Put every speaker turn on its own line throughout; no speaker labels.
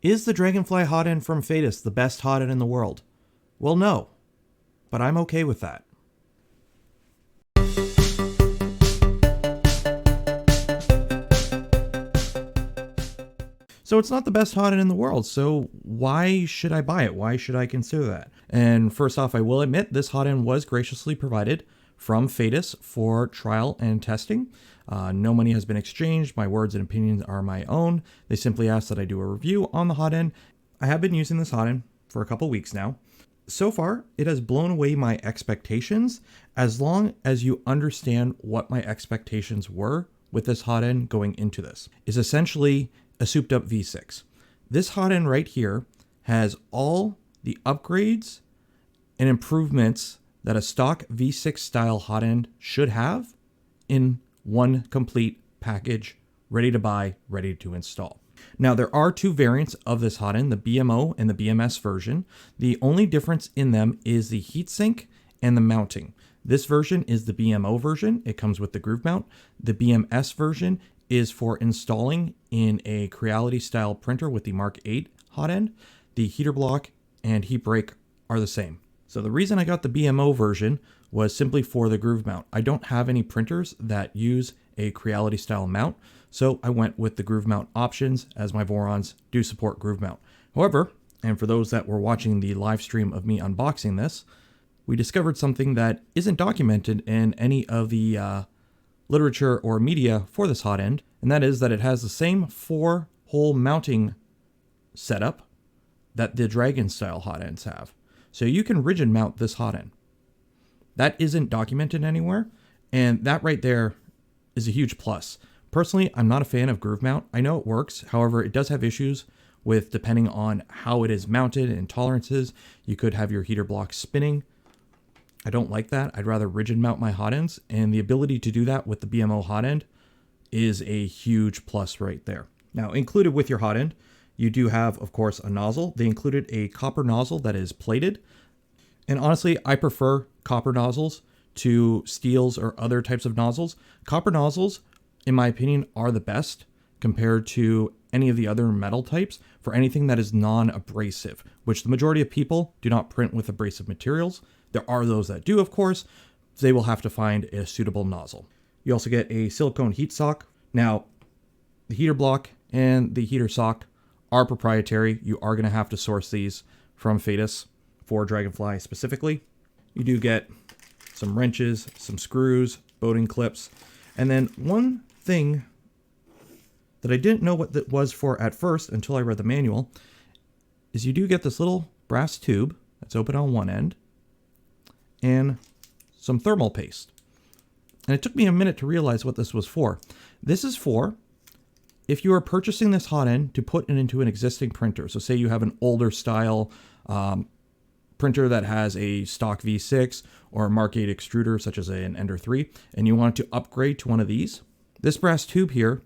Is the Dragonfly Hotend from Phaetus the best Hotend in the world? Well, no, but I'm okay with that. So it's not the best Hotend in the world, so why should I buy it? Why should I consider that? And first off, I will admit this Hotend was graciously provided from Phaetus for trial and testing. No money has been exchanged. My words and opinions are my own. They simply asked that I do a review on the Hotend. I have been using this Hotend for a couple weeks now. So far, it has blown away my expectations as long as you understand what my expectations were with this Hotend going into this. Is essentially a souped up V6. This Hotend right here has all the upgrades and improvements that a stock V6 style Hotend should have in one complete package, ready to buy, ready to install. Now, there are two variants of this Hotend, the BMO and the BMS version. The only difference in them is the heatsink and the mounting. This version is the BMO version. It comes with the groove mount. The BMS version is for installing in a Creality style printer with the Mark 8 Hotend. The heater block and heat break are the same. So the reason I got the BMO version was simply for the groove mount. I don't have any printers that use a Creality style mount, so I went with the groove mount options as my Vorons do support groove mount. However, and for those that were watching the live stream of me unboxing this, we discovered something that isn't documented in any of the literature or media for this Hotend, and that is that it has the same 4-hole mounting setup that the Dragon style Hotends have. So you can rigid mount this Hotend. That isn't documented anywhere, and that right there is a huge plus. Personally, I'm not a fan of groove mount. I know it works, however, it does have issues with depending on how it is mounted and tolerances. You could have your heater block spinning. I don't like that. I'd rather rigid mount my Hotends, and the ability to do that with the BMO Hotend is a huge plus right there. Now, included with your Hotend, you do have, of course, a nozzle. They included a copper nozzle that is plated. And honestly, I prefer copper nozzles to steels or other types of nozzles. Copper nozzles, in my opinion, are the best compared to any of the other metal types for anything that is non-abrasive, which the majority of people do not print with abrasive materials. There are those that do, of course. They will have to find a suitable nozzle. You also get a silicone heat sock. Now, the heater block and the heater sock are proprietary. You are going to have to source these from Phaetus for Dragonfly specifically. You do get some wrenches, some screws, boating clips, and then one thing that I didn't know what that was for at first until I read the manual is you do get this little brass tube that's open on one end and some thermal paste. And it took me a minute to realize what this was for. This is for if you are purchasing this Hotend to put it into an existing printer. So say you have an older style printer that has a stock V6 or a Mark 8 extruder, such as an Ender 3, and you want to upgrade to one of these. This brass tube here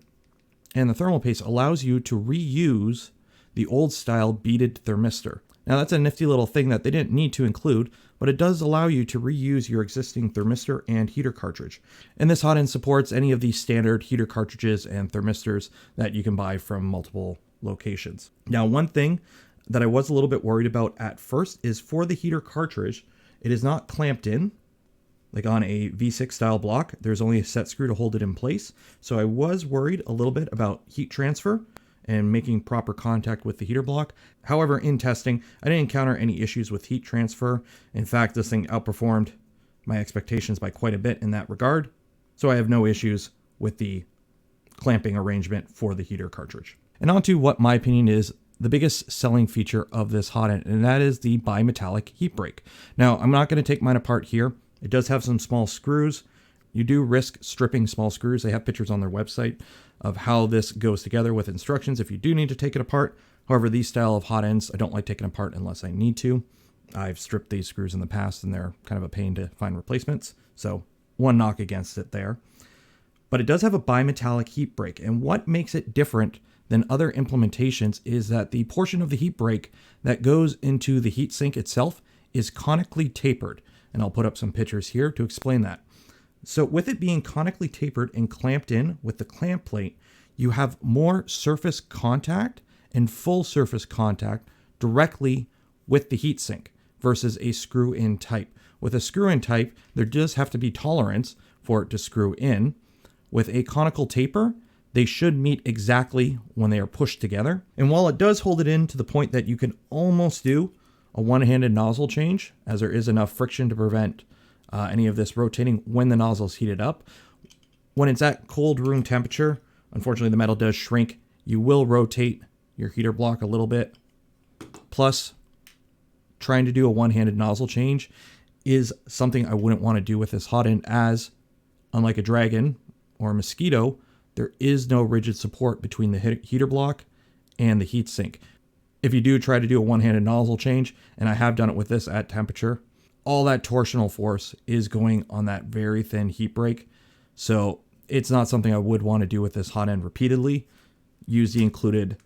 and the thermal paste allows you to reuse the old style beaded thermistor. Now that's a nifty little thing that they didn't need to include, but it does allow you to reuse your existing thermistor and heater cartridge. And this Hotend supports any of these standard heater cartridges and thermistors that you can buy from multiple locations. Now, one thing that I was a little bit worried about at first is for the heater cartridge, it is not clamped in like on a V6 style block. There's only a set screw to hold it in place. So I was worried a little bit about heat transfer and making proper contact with the heater block. However, in testing, I didn't encounter any issues with heat transfer. In fact, this thing outperformed my expectations by quite a bit in that regard. So I have no issues with the clamping arrangement for the heater cartridge. And on to what my opinion is the biggest selling feature of this Hotend, and that is the bimetallic heat break. Now, I'm not going to take mine apart here. It does have some small screws. You do risk stripping small screws. They have pictures on their website of how this goes together with instructions if you do need to take it apart. However, these style of Hotends, I don't like taking apart unless I need to. I've stripped these screws in the past and they're kind of a pain to find replacements. So one knock against it there. But it does have a bimetallic heat break. And what makes it different than other implementations is that the portion of the heat break that goes into the heatsink itself is conically tapered. And I'll put up some pictures here to explain that. So with it being conically tapered and clamped in with the clamp plate, you have more surface contact in full surface contact directly with the heatsink versus a screw-in type. With a screw-in type, there does have to be tolerance for it to screw in. With a conical taper, they should meet exactly when they are pushed together. And while it does hold it in to the point that you can almost do a one-handed nozzle change, as there is enough friction to prevent any of this rotating when the nozzle is heated up, when it's at cold room temperature, unfortunately the metal does shrink. You will rotate your heater block a little bit. Plus, trying to do a one-handed nozzle change is something I wouldn't want to do with this Hotend, as unlike a Dragon or a Mosquito, there is no rigid support between the heater block and the heatsink. If you do try to do a one-handed nozzle change, and I have done it with this at temperature, all that torsional force is going on that very thin heat break. So it's not something I would want to do with this Hotend repeatedly. Use the included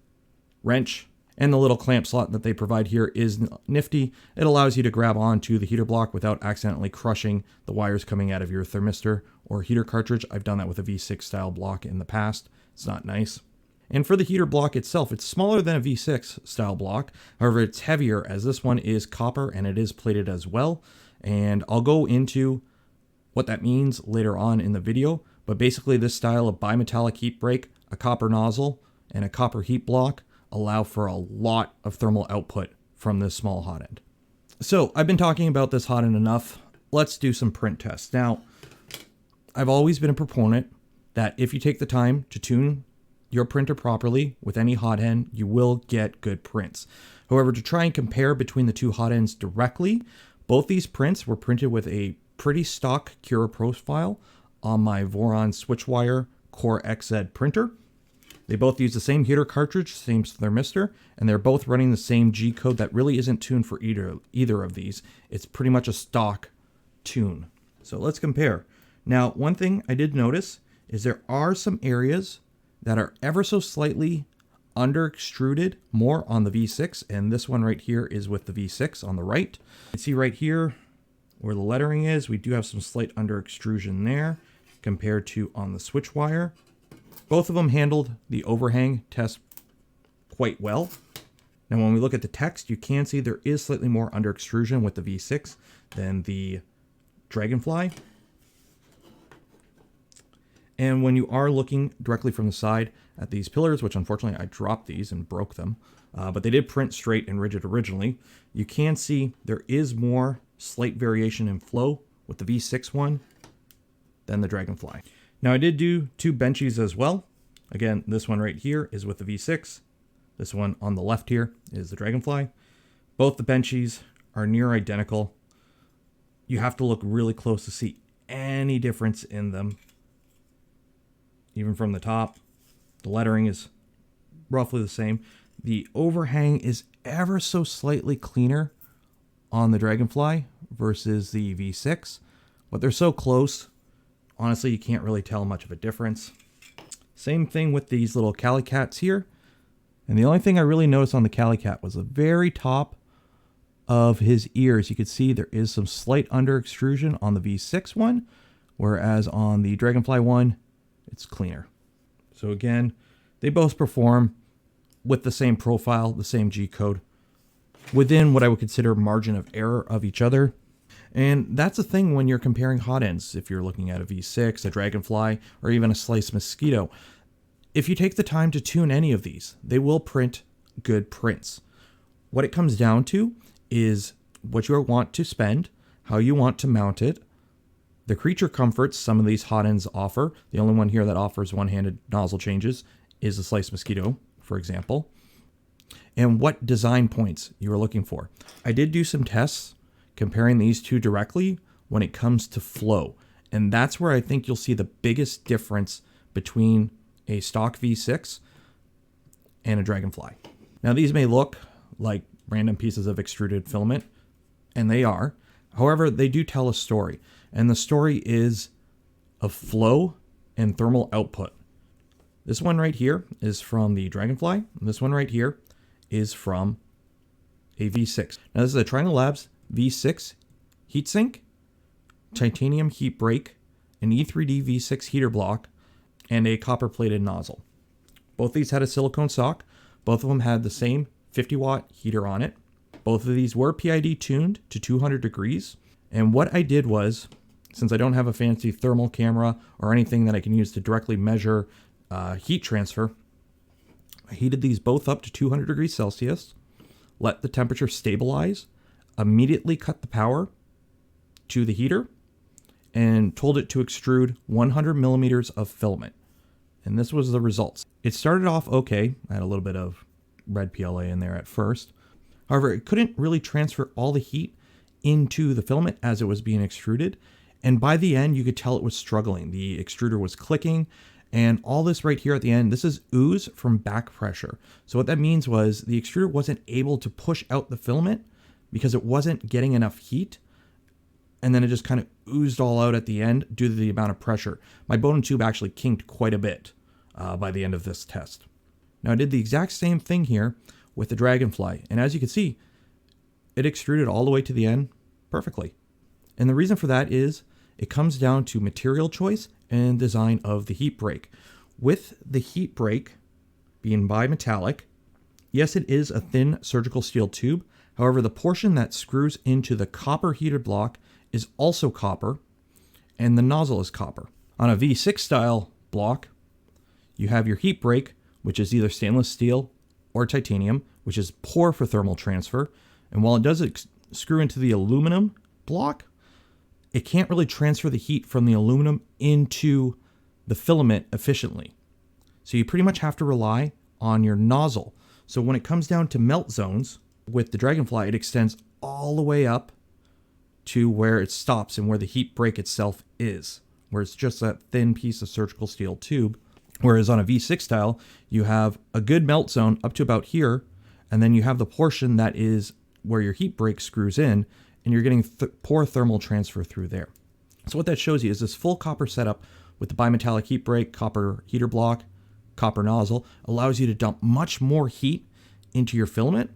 wrench, and the little clamp slot that they provide here is nifty. It allows you to grab onto the heater block without accidentally crushing the wires coming out of your thermistor or heater cartridge. I've done that with a V6 style block in the past. It's not nice. And for the heater block itself, it's smaller than a V6 style block. However, it's heavier, as this one is copper and it is plated as well. And I'll go into what that means later on in the video. But basically, this style of bimetallic heat break, a copper nozzle, and a copper heat block allow for a lot of thermal output from this small Hotend. So I've been talking about this Hotend enough. Let's do some print tests. Now, I've always been a proponent that if you take the time to tune your printer properly with any Hotend, you will get good prints. However, to try and compare between the two Hotends directly, both these prints were printed with a pretty stock Cura profile on my Voron Switchwire Core XZ printer. They both use the same heater cartridge, same thermistor, and they're both running the same G code that really isn't tuned for either of these. It's pretty much a stock tune. So let's compare. Now, one thing I did notice is there are some areas that are ever so slightly under extruded more on the V6, and this one right here is with the V6 on the right. You can see right here where the lettering is, we do have some slight under extrusion there compared to on the Switchwire. Both of them handled the overhang test quite well. Now, when we look at the text, you can see there is slightly more under extrusion with the V6 than the Dragonfly. And when you are looking directly from the side at these pillars, which unfortunately I dropped these and broke them, but they did print straight and rigid originally, you can see there is more slight variation in flow with the V6 one than the Dragonfly. Now, I did do two benchies as well. Again, this one right here is with the V6. This one on the left here is the Dragonfly. Both the benchies are near identical. You have to look really close to see any difference in them. Even from the top, the lettering is roughly the same. The overhang is ever so slightly cleaner on the Dragonfly versus the V6, but they're so close. Honestly, you can't really tell much of a difference. Same thing with these little Calicates here. And the only thing I really noticed on the Calicat was the very top of his ears. You could see there is some slight under extrusion on the V6 one, whereas on the Dragonfly one, it's cleaner. So again, they both perform with the same profile, the same G code, within what I would consider margin of error of each other. And that's the thing when you're comparing Hotends, if you're looking at a V6, a Dragonfly, or even a Slice Mosquito. If you take the time to tune any of these, they will print good prints. What it comes down to is what you want to spend, how you want to mount it, the creature comforts some of these Hotends offer. The only one here that offers one-handed nozzle changes is the Slice Mosquito, for example. And what design points you are looking for. I did do some tests comparing these two directly when it comes to flow. And that's where I think you'll see the biggest difference between a stock V6 and a Dragonfly. Now, these may look like random pieces of extruded filament, and they are. However, they do tell a story. And the story is of flow and thermal output. This one right here is from the Dragonfly. And this one right here is from a V6. Now, this is a Triangle Labs V6 heatsink, titanium heat break, an E3D V6 heater block, and a copper plated nozzle. Both these had a silicone sock. Both of them had the same 50-watt heater on it. Both of these were PID tuned to 200 degrees. And what I did was, since I don't have a fancy thermal camera or anything that I can use to directly measure heat transfer, I heated these both up to 200 degrees Celsius, let the temperature stabilize, immediately cut the power to the heater, and told it to extrude 100 millimeters of filament. And this was the results. It started off okay. I had a little bit of red PLA in there at first. However, it couldn't really transfer all the heat into the filament as it was being extruded. And by the end, you could tell it was struggling. The extruder was clicking. And all this right here at the end, this is ooze from back pressure. So what that means was the extruder wasn't able to push out the filament because it wasn't getting enough heat. And then it just kind of oozed all out at the end due to the amount of pressure. My bone and tube actually kinked quite a bit by the end of this test. Now I did the exact same thing here with the Dragonfly. And as you can see, it extruded all the way to the end perfectly. And the reason for that is it comes down to material choice and design of the heat break. With the heat break being bimetallic, yes, it is a thin surgical steel tube. However, the portion that screws into the copper heater block is also copper, and the nozzle is copper. On a V6 style block, you have your heat break, which is either stainless steel or titanium, which is poor for thermal transfer. And while it does screw into the aluminum block, it can't really transfer the heat from the aluminum into the filament efficiently. So you pretty much have to rely on your nozzle. So when it comes down to melt zones, with the Dragonfly, it extends all the way up to where it stops and where the heat break itself is, where it's just that thin piece of surgical steel tube. Whereas on a V6 style, you have a good melt zone up to about here, and then you have the portion that is where your heat break screws in, and you're getting poor thermal transfer through there. So what that shows you is this full copper setup with the bimetallic heat break, copper heater block, copper nozzle, allows you to dump much more heat into your filament,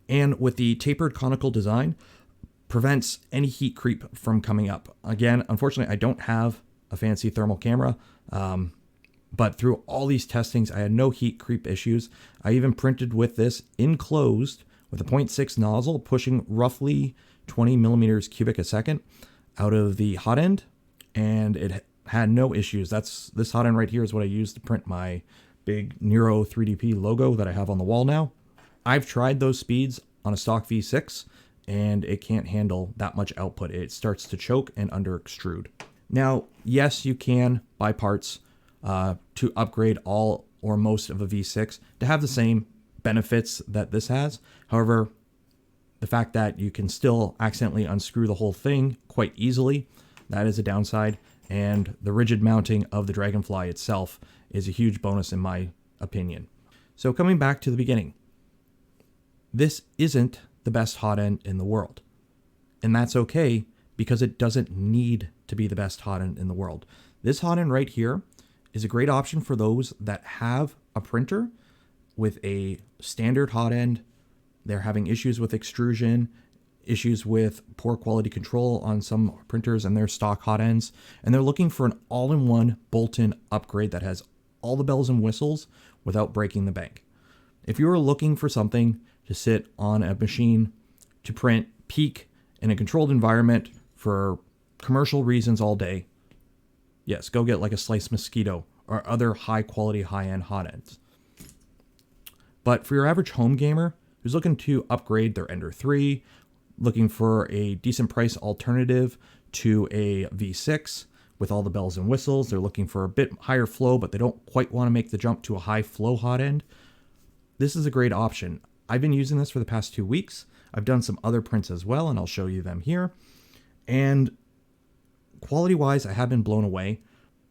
and with the tapered conical design, prevents any heat creep from coming up. Again, unfortunately, I don't have a fancy thermal camera, but through all these testings, I had no heat creep issues. I even printed with this enclosed with a 0.6 nozzle, pushing roughly 20 millimeters cubic a second out of the Hotend, and it had no issues. This Hotend right here is what I used to print my big Neuro 3DP logo that I have on the wall now. I've tried those speeds on a stock V6, and it can't handle that much output. It starts to choke and under extrude. Now, yes, you can buy parts to upgrade all or most of a V6 to have the same benefits that this has. However, the fact that you can still accidentally unscrew the whole thing quite easily, that is a downside. And the rigid mounting of the Dragonfly itself is a huge bonus in my opinion. So coming back to the beginning, this isn't the best Hotend in the world. And that's okay, because it doesn't need to be the best Hotend in the world. This Hotend right here is a great option for those that have a printer with a standard Hotend. They're having issues with extrusion, issues with poor quality control on some printers and their stock Hotends, and they're looking for an all-in-one bolt-in upgrade that has all the bells and whistles without breaking the bank. If you are looking for something to sit on a machine to print peak in a controlled environment for commercial reasons all day, yes, go get like a Slice Mosquito or other high-quality, high-end Hotends. But for your average home gamer who's looking to upgrade their Ender 3, looking for a decent price alternative to a V6 with all the bells and whistles, they're looking for a bit higher flow, but they don't quite want to make the jump to a high flow Hotend, this is a great option. I've been using this for the past 2 weeks. I've done some other prints as well, and I'll show you them here. And quality-wise, I have been blown away.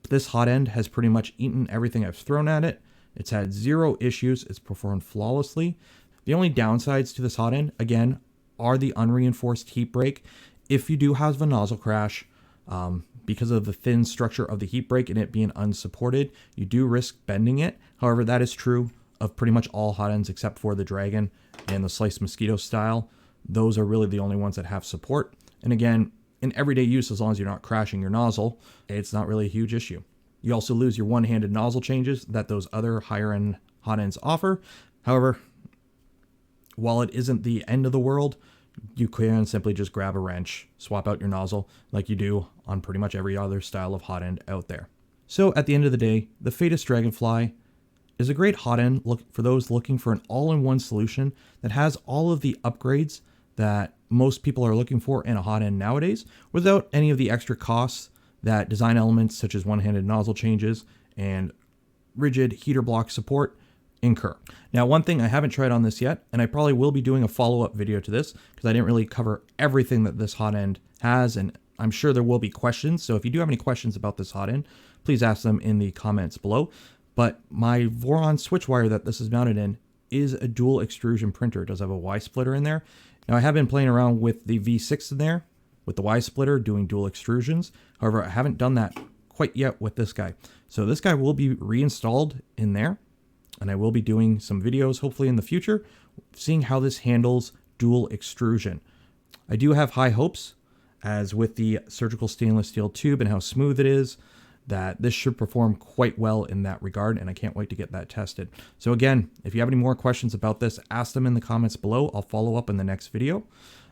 This Hotend has pretty much eaten everything I've thrown at it. It's had zero issues. It's performed flawlessly. The only downsides to this Hotend, again, are the unreinforced heat break. If you do have a nozzle crash, because of the thin structure of the heat break and it being unsupported, you do risk bending it. However, that is true of pretty much all Hotends except for the Dragon and the Slice Mosquito style. Those are really the only ones that have support. And again, in everyday use, as long as you're not crashing your nozzle, it's not really a huge issue. You also lose your one-handed nozzle changes that those other higher-end Hotends offer. However, while it isn't the end of the world, you can simply just grab a wrench, swap out your nozzle like you do on pretty much every other style of hot end out there. So at the end of the day, the Phaetus Dragonfly is a great hot end for those looking for an all-in-one solution that has all of the upgrades that most people are looking for in a hot end nowadays, without any of the extra costs that design elements such as one-handed nozzle changes and rigid heater block support incur. Now, one thing I haven't tried on this yet, and I probably will be doing a follow-up video to this because I didn't really cover everything that this hot end has, and I'm sure there will be questions. So if you do have any questions about this hot end, please ask them in the comments below. But my Voron switch wire that this is mounted in is a dual extrusion printer. It does have a Y splitter in there. Now, I have been playing around with the V6 in there with the Y splitter doing dual extrusions. However, I haven't done that quite yet with this guy. So this guy will be reinstalled in there, and I will be doing some videos hopefully in the future seeing how this handles dual extrusion. I do have high hopes, as with the surgical stainless steel tube and how smooth it is, that this should perform quite well in that regard, and I can't wait to get that tested. So again, if you have any more questions about this, ask them in the comments below. I'll follow up in the next video.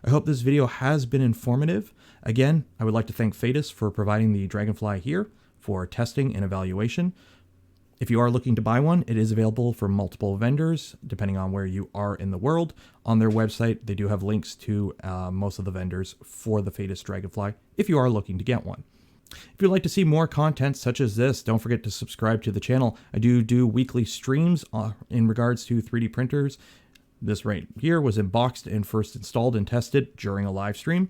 I hope this video has been informative. Again, I would like to thank Phaetus for providing the Dragonfly here for testing and evaluation. If you are looking to buy one, it is available from multiple vendors, depending on where you are in the world. On their website, they do have links to most of the vendors for the Phaetus Dragonfly if you are looking to get one. If you'd like to see more content such as this, don't forget to subscribe to the channel. I do weekly streams in regards to 3D printers. This right here was unboxed and first installed and tested during a live stream,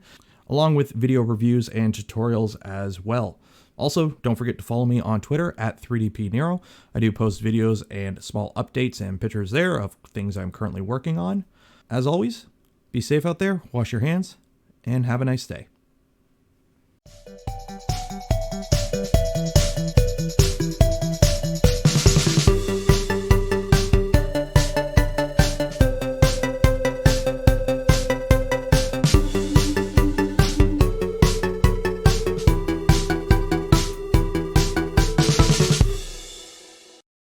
along with video reviews and tutorials as well. Also, don't forget to follow me on Twitter at 3DPNero. I do post videos and small updates and pictures there of things I'm currently working on. As always, be safe out there, wash your hands, and have a nice day.